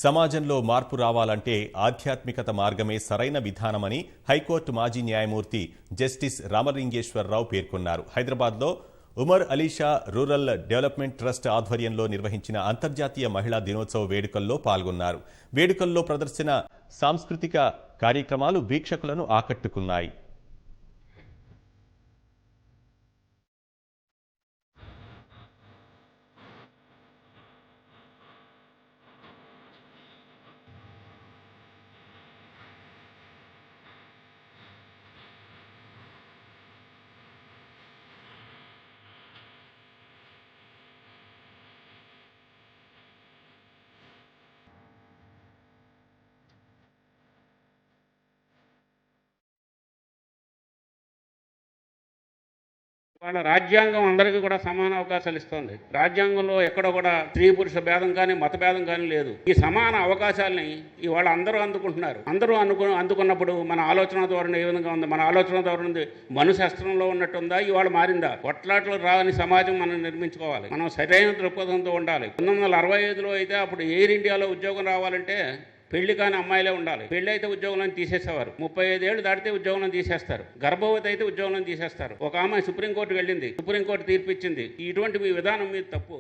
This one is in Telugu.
సమాజంలో మార్పు రావాలంటే ఆధ్యాత్మికత మార్గమే సరైన విధానమని హైకోర్టు మాజీ న్యాయమూర్తి జస్టిస్ రామలింగేశ్వరరావు పేర్కొన్నారు. హైదరాబాద్లో Umar Alisha rural development trust ఆధ్వర్యంలో నిర్వహించిన అంతర్జాతీయ మహిళా దినోత్సవ వేడుకల్లో పాల్గొన్నారు. వేడుకల్లో ప్రదర్శన సాంస్కృతిక కార్యక్రమాలు వీక్షకులను ఆకట్టుకున్నాయి. వాళ్ళ రాజ్యాంగం అందరికీ కూడా సమాన అవకాశాలు ఇస్తుంది. రాజ్యాంగంలో ఎక్కడ కూడా స్త్రీ పురుష భేదం కానీ మత భేదం కానీ లేదు. ఈ సమాన అవకాశాలని ఇవాళ అందరూ అందుకుంటున్నారు. అందరూ అందుకున్నప్పుడు మన ఆలోచన ధోరణి ఏ విధంగా ఉంది? మన ఆలోచన ధోరణి మనుశాస్త్రంలో ఉన్నట్టుందా? ఇవాళ మారిందా? కొట్లాటలు రాని సమాజం మనం నిర్మించుకోవాలి. మనం సరైన దృక్పథంతో ఉండాలి. 1945లో అయితే అప్పుడు ఎయిర్ ఇండియాలో ఉద్యోగం రావాలంటే పెళ్లి కాని అమ్మాయిలే ఉండాలి. పెళ్లి అయితే ఉద్యోగంలో తీసేసేవారు. 35 ఏళ్ళు దాటితే ఉద్యోగంలో తీసేస్తారు. గర్భవతి అయితే ఉద్యోగంలో తీసేస్తారు. ఒక ఆమె సుప్రీంకోర్టుకు వెళ్ళింది. సుప్రీంకోర్టు తీర్పిచ్చింది. ఇటువంటి మీ విధానం మీద తప్పు.